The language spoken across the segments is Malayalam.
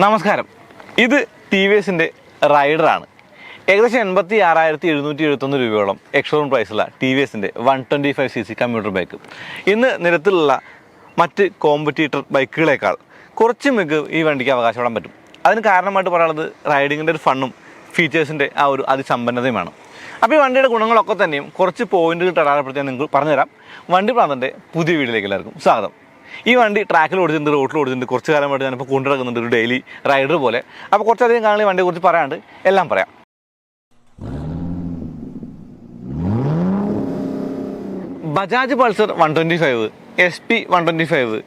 നമസ്കാരം. ഇത് ടി വി എസിൻ്റെ റൈഡറാണ്. ഏകദേശം 86,771 രൂപയോളം എക്സ്ഷോറൂം പ്രൈസുള്ള ടി വി എസിൻ്റെ 125cc കമ്മ്യൂട്ടർ ബൈക്ക് ഇന്ന് നിരത്തിലുള്ള മറ്റ് കോമ്പറ്റീറ്റർ ബൈക്കുകളേക്കാൾ കുറച്ച് മികവ് ഈ വണ്ടിക്ക് അവകാശപ്പെടാൻ പറ്റും. അതിന് കാരണമായിട്ട് പറയുന്നത് റൈഡിങ്ങിൻ്റെ ഒരു ഫണ്ണും ഫീച്ചേഴ്സിൻ്റെ ആ ഒരു അതിസമ്പന്നതയുമാണ്. അപ്പോൾ ഈ വണ്ടിയുടെ ഗുണങ്ങളൊക്കെ തന്നെയും കുറച്ച് പോയിന്റുകൾ തടാറപ്പെടുത്തി ഞാൻ നിങ്ങൾക്ക് പറഞ്ഞുതരാം. വണ്ടി പ്രാന്തൻ്റെ പുതിയ വീഡിയോയിലേക്ക് എല്ലാവർക്കും സ്വാഗതം. ഈ വണ്ടി ട്രാക്കിൽ ഓടിച്ചിട്ടുണ്ട്, റോട്ടിൽ ഓടിച്ചിട്ടുണ്ട്. കുറച്ച് കാലമായിട്ട് ഞാനിപ്പോൾ കൊണ്ടുനടക്കുന്നുണ്ട് ഒരു ഡെയിലി റൈഡർ പോലെ. അപ്പോൾ കുറച്ചധികം കാണുന്ന ഈ വണ്ടിയെക്കുറിച്ച് പറയാണ്ട് എല്ലാം പറയാം. Bajaj Pulsar 125, SP 125,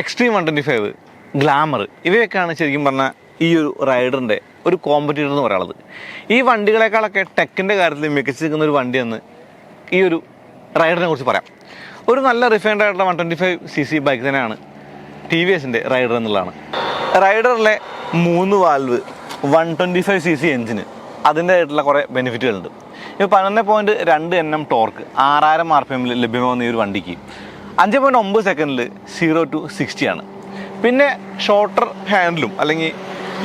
extreme 125, glamour ഇവയൊക്കെയാണ് ശരിക്കും പറഞ്ഞാൽ ഈ ഒരു റൈഡറിൻ്റെ ഒരു കോമ്പറ്റീറ്റർ എന്ന് പറയുന്നത്. ഈ വണ്ടികളെക്കാളൊക്കെ ടെക്കിൻ്റെ കാര്യത്തിൽ മികച്ചു നിൽക്കുന്ന ഒരു വണ്ടിയെന്ന് ഈ ഒരു റൈഡറിനെ കുറിച്ച് പറയാം. ഒരു നല്ല റിഫൈൻഡ് ആയിട്ടുള്ള 125cc ബൈക്ക് തന്നെയാണ് ടി വി എസിൻ്റെ റൈഡർ എന്നുള്ളതാണ്. റൈഡറിലെ 3 വാൽവ് 125cc എഞ്ചിന് അതിൻ്റെതായിട്ടുള്ള കുറേ ബെനിഫിറ്റുകളുണ്ട്. ഇപ്പോൾ 11.2 Nm ടോർക്ക് 6000 RPM ലഭ്യമാകുന്ന ഈ ഒരു വണ്ടിക്ക് 5.9 സെക്കൻഡിൽ 0 to 60 ആണ്. പിന്നെ ഷോർട്ടർ ഹാൻഡിലും അല്ലെങ്കിൽ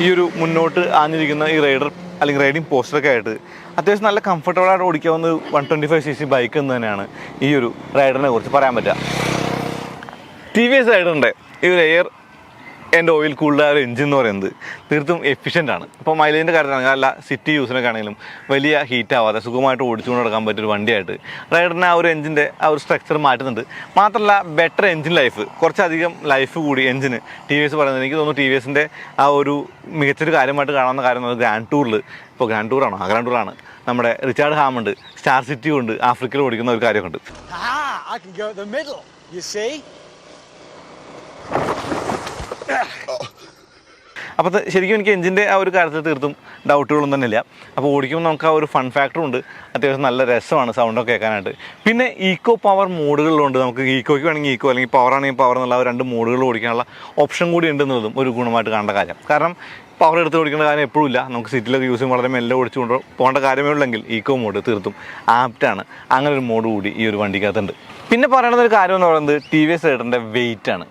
ഈ ഒരു മുന്നോട്ട് ആഞ്ഞിരിക്കുന്ന ഈ റൈഡർ അല്ലെങ്കിൽ റൈഡിങ് പോസ്റ്ററൊക്കെ ആയിട്ട് അത്യാവശ്യം നല്ല കംഫർട്ടബിളായിട്ട് ഓടിക്കാവുന്ന 125cc ബൈക്ക് എന്ന് തന്നെയാണ് ഈ ഒരു റൈഡറിനെ കുറിച്ച് പറയാൻ പറ്റുക. ടി വി എസ് റൈഡറിൻ്റെ ഈ ഒരു എയർ ആൻഡ് ഓയിൽ കൂൾഡ് ആ ഒരു എഞ്ചിൻ എന്ന് പറയുന്നത് തീർത്തും എഫിഷ്യൻ്റ് ആണ്. ഇപ്പോൾ മൈലേജിൻ്റെ കാര്യത്തിലാണെങ്കിൽ അല്ല സിറ്റി യൂസിനൊക്കെ ആണെങ്കിലും വലിയ ഹീറ്റ് ആവാതെ സുഖമായിട്ട് ഓടിച്ചുകൊണ്ട് നടക്കാൻ പറ്റിയൊരു വണ്ടിയായിട്ട് റൈഡറിന് ആ ഒരു എഞ്ചിൻ്റെ ആ ഒരു സ്ട്രക്ചർ മാറ്റുന്നുണ്ട്. മാത്രമല്ല ബെറ്റർ എഞ്ചിൻ ലൈഫ്, കുറച്ചധികം ലൈഫ് കൂടി എഞ്ചിന് ടി വി എസ് പറയുന്നത്. എനിക്ക് തോന്നുന്നു ടി വി എസിൻ്റെ ആ ഒരു മികച്ചൊരു കാര്യമായിട്ട് കാണാവുന്ന കാര്യം ഗ്രാൻഡ് ടൂറിൽ, ഇപ്പോൾ ഗ്രാൻഡ് ടൂറാണോ ഗ്രാൻഡ് ടൂറാണ്, നമ്മുടെ റിച്ചാർഡ് ഹാമുണ്ട്, സ്റ്റാർ സിറ്റി കൊണ്ട് ആഫ്രിക്കയിൽ ഓടിക്കുന്ന ഒരു കാര്യമുണ്ട്. അപ്പോൾ ശരിക്കും എനിക്ക് എഞ്ചിൻ്റെ ആ ഒരു കാര്യത്തിൽ തീർത്തും ഡൗട്ടുകളൊന്നും തന്നെ ഇല്ല. അപ്പോൾ ഓടിക്കുമ്പോൾ നമുക്ക് ആ ഒരു ഫൺ ഫാക്ടറും ഉണ്ട്, അത്യാവശ്യം നല്ല രസമാണ് സൗണ്ടൊക്കെ കേൾക്കാനായിട്ട്. പിന്നെ ഈക്കോ പവർ മോഡുകളിലുണ്ട്. നമുക്ക് ഈക്കോയ്ക്ക് വേണമെങ്കിൽ ഈക്കോ അല്ലെങ്കിൽ പവർ ആണെങ്കിൽ പവർ എന്നുള്ള 2 മോഡുകൾ ഓടിക്കാനുള്ള ഓപ്ഷൻ കൂടി ഉണ്ടെന്നുള്ളതും ഒരു ഗുണമായിട്ട് കാണേണ്ട കാര്യം. കാരണം പവർ എടുത്ത് ഓടിക്കേണ്ട കാര്യം എപ്പോഴും ഇല്ല. നമുക്ക് സിറ്റിയിലൊക്കെ യൂസ് ചെയ്യുമ്പോൾ വളരെ മെല്ലെ ഓടിച്ചു കൊണ്ട് പോകേണ്ട കാര്യമേ ഉള്ളെങ്കിൽ ഈക്കോ മോഡ് തീർത്തും ആപ്റ്റാണ്. അങ്ങനെ ഒരു മോഡ് കൂടി ഈ ഒരു വണ്ടിക്കകത്തുണ്ട്. പിന്നെ പറയേണ്ട ഒരു കാര്യം എന്ന് പറയുന്നത് ടി വി എസ് റൈഡറിൻ്റെ വെയിറ്റ് ആണ്.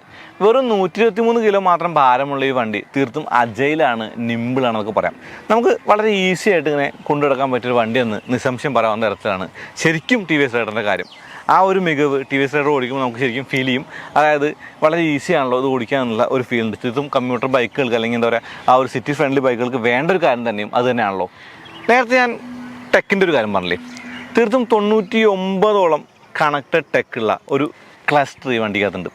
വെറും 123 കിലോ മാത്രം ഭാരമുള്ള ഈ വണ്ടി തീർത്തും അജൈലാണ്, നിമ്പിളാണെന്നൊക്കെ പറയാം. നമുക്ക് വളരെ ഈസി ആയിട്ട് ഇങ്ങനെ കൊണ്ടുനടക്കാൻ പറ്റിയൊരു വണ്ടിയെന്ന് നിസ്സംശയം പറയാവുന്ന തരത്തിലാണ് ശരിക്കും ടി വി എസ് റൈഡറിൻ്റെ കാര്യം. ആ ഒരു മികവ് ടി വി എസ് റൈഡർ ഓടിക്കുമ്പോൾ നമുക്ക് ശരിക്കും ഫീൽ ചെയ്യും. അതായത് വളരെ ഈസി ആണല്ലോ ഇത് ഓടിക്കാനുള്ള ഒരു ഫീൽ ഉണ്ട്. തീർത്തും കമ്മ്യൂട്ടർ ബൈക്കുകൾക്ക് അല്ലെങ്കിൽ എന്താ പറയുക ആ ഒരു സിറ്റി ഫ്രണ്ട്ലി ബൈക്കുകൾക്ക് വേണ്ട ഒരു കാര്യം തന്നെയും അത് തന്നെയാണല്ലോ. നേരത്തെ ഞാൻ ടെക്കിൻ്റെ ഒരു കാര്യം പറഞ്ഞില്ലേ, തീർത്തും 99ഓളം കണക്റ്റഡ് ടെക്കുള്ള ഒരു ക്ലസ്റ്റർ ഈ വണ്ടിക്കകത്തുണ്ട്.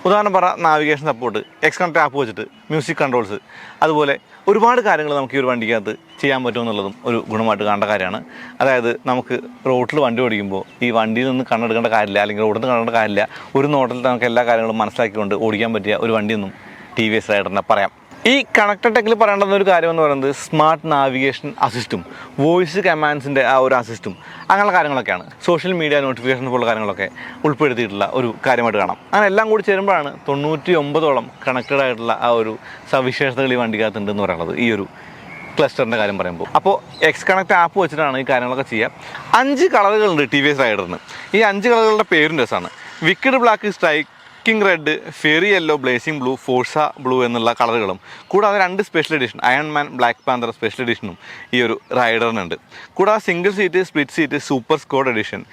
ഉദാഹരണം പറഞ്ഞാൽ navigation support, X connect app വെച്ചിട്ട് മ്യൂസിക് കൺട്രോൾസ്, അതുപോലെ ഒരുപാട് കാര്യങ്ങൾ നമുക്ക് ഈ ഒരു വണ്ടിക്കകത്ത് ചെയ്യാൻ പറ്റുമെന്നുള്ളതും ഒരു ഗുണമായിട്ട് കാണേണ്ട കാര്യമാണ്. അതായത് നമുക്ക് റോഡിൽ വണ്ടി ഓടിക്കുമ്പോൾ ഈ വണ്ടിയിൽ നിന്ന് കണ്ണെടുക്കേണ്ട കാര്യമില്ല, അല്ലെങ്കിൽ റോഡിൽ നിന്ന് കാണേണ്ട കാര്യമില്ല. ഒരു നോട്ടത്തിൽ നമുക്ക് എല്ലാ കാര്യങ്ങളും മനസ്സിലാക്കിക്കൊണ്ട് ഓടിക്കാൻ പറ്റിയ ഒരു വണ്ടിയൊന്നും ടി വി എസ് റൈഡറിനെ പറയാം. ഈ കണക്റ്റഡ് ടെക്കിൽ പറയേണ്ടുന്ന ഒരു കാര്യം എന്ന് പറയുന്നത് സ്മാർട്ട് നാവിഗേഷൻ അസിസ്റ്റും വോയിസ് കമാൻഡ്സിൻ്റെ ആ ഒരു അസിസ്റ്റും അങ്ങനെയുള്ള കാര്യങ്ങളൊക്കെയാണ്. സോഷ്യൽ മീഡിയ നോട്ടിഫിക്കേഷൻ പോലുള്ള കാര്യങ്ങളൊക്കെ ഉൾപ്പെടുത്തിയിട്ടുള്ള ഒരു കാര്യമായിട്ട് കാണാം. അങ്ങനെ എല്ലാം കൂടി ചേരുമ്പോഴാണ് 99ഓളം കണക്റ്റഡ് ആയിട്ടുള്ള ആ ഒരു സവിശേഷതകൾ ഈ വണ്ടിക്കകത്തുണ്ടെന്ന് പറയുന്നത് ഈ ഒരു ക്ലസ്റ്ററിൻ്റെ കാര്യം പറയുമ്പോൾ. അപ്പോൾ എക്സ് കണക്ട് ആപ്പ് വെച്ചിട്ടാണ് ഈ കാര്യങ്ങളൊക്കെ ചെയ്യുക. 5 കളറുകളുണ്ട് ടി വി എസ് റൈഡറിന്. ഈ 5 കളറുകളുടെ പേരും രസമാണ്. Wicked black, striking red, fiery yellow, blazing blue, force blue എന്നുള്ള കളറുകളും കൂടാതെ 2 special edition Iron Man, black panther special എഡിഷനും ഈ ഒരു റൈഡറിനുണ്ട്. കൂടാതെ single seat, split seat, super squad edition,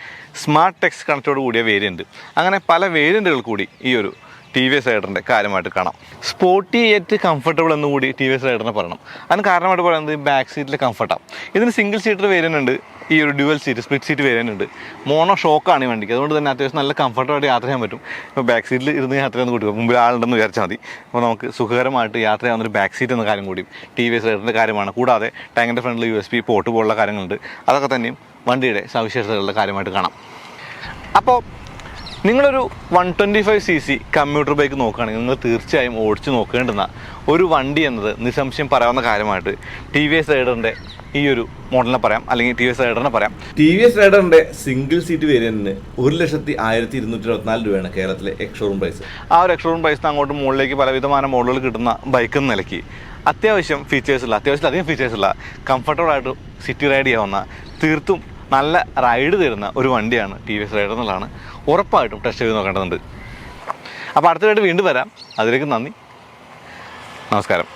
smart text കണക്റ്റോട് കൂടിയ വേരിയൻറ്റ്, അങ്ങനെ പല വേരിയൻറ്റുകൾ കൂടി ഈ ഒരു ടി വി എസ് റൈഡറിൻ്റെ കാര്യമായിട്ട് കാണാം. സ്പോർട്ടി യെറ്റ് കംഫർട്ടബിൾ എന്നുകൂടി ടി വി എസ് റൈഡറിനെ പറയണം. അതിന് കാരണമായിട്ട് പറയുന്നത് ബാക്ക് സീറ്റിലെ കംഫർട്ടാണ്. ഇതിന് സിംഗിൾ സീറ്റർ വേരിയൻ്റ് ഉണ്ട്, ഈ ഒരു dual seat, split seat variant ഉണ്ട്. മോണോ ഷോക്കാണ് ഈ വണ്ടിക്ക്. അതുകൊണ്ട് തന്നെ അത്യാവശ്യം നല്ല കംഫർട്ടബിളായിട്ട് യാത്ര ചെയ്യാൻ പറ്റും. ഇപ്പോൾ ബാക്ക് സീറ്റിൽ ഇരുന്ന് യാത്ര ചെയ്യാൻ കൂട്ടുക, മുമ്പിൽ ആളുണ്ടെന്ന് വിചാരിച്ചാൽ മതി. അപ്പോൾ നമുക്ക് സുഖകരമായിട്ട് യാത്ര ചെയ്യാവുന്നൊരു ബാക്ക് സീറ്റ് എന്ന കാര്യം കൂടി ടി വി എസ് റൈഡറിൻ്റെ കാര്യമാണ്. കൂടാതെ ടാങ്കിൻ്റെ ഫ്രണ്ടിൽ USB പോർട്ട് പോലുള്ള കാര്യങ്ങളുണ്ട്. അതൊക്കെ തന്നെയും വണ്ടിയുടെ സവിശേഷതകളുടെ കാര്യമായിട്ട് കാണാം. അപ്പോൾ നിങ്ങളൊരു 125cc കമ്മ്യൂട്ടർ ബൈക്ക് നോക്കുകയാണെങ്കിൽ നിങ്ങൾ തീർച്ചയായും ഓടിച്ച് നോക്കേണ്ടുന്ന ഒരു വണ്ടി എന്നത് നിസ്സംശയം പറയാവുന്ന കാര്യമായിട്ട് ടി വി എസ് റൈഡറിൻ്റെ ഈ ഒരു മോഡലിനെ പറയാം, അല്ലെങ്കിൽ ടി വി എസ് റൈഡറിനെ പറയാം. ടി വി എസ് റൈഡറിൻ്റെ സിംഗിൾ സീറ്റ് വേരിയന്റിന് 1,12,224 രൂപയാണ് കേരളത്തിലെ എക്സ്ഷോറൂം പ്രൈസ്. ആ ഒരു എക്സ്ഷോറൂം പ്രൈസിന് അങ്ങോട്ട് മുകളിലേക്ക് പലവിധമായ മോഡലുകൾ കിട്ടുന്ന ബൈക്ക് എന്ന നിലയ്ക്ക് അത്യാവശ്യം അധികം ഫീച്ചേഴ്സുള്ള കംഫർട്ടബിളായിട്ട് സിറ്റി റൈഡ് ചെയ്യാവുന്ന തീർത്തും നല്ല റൈഡ് തരുന്ന ഒരു വണ്ടിയാണ് ടി വി എസ് റൈഡർ എന്നുള്ളതാണ്. ഉറപ്പായിട്ടും ടെസ്റ്റ് ചെയ്ത് നോക്കേണ്ടതുണ്ട്. അപ്പോൾ അടുത്തതായിട്ട് വീണ്ടും വരാം. അതിലേക്ക് നന്ദി, നമസ്കാരം.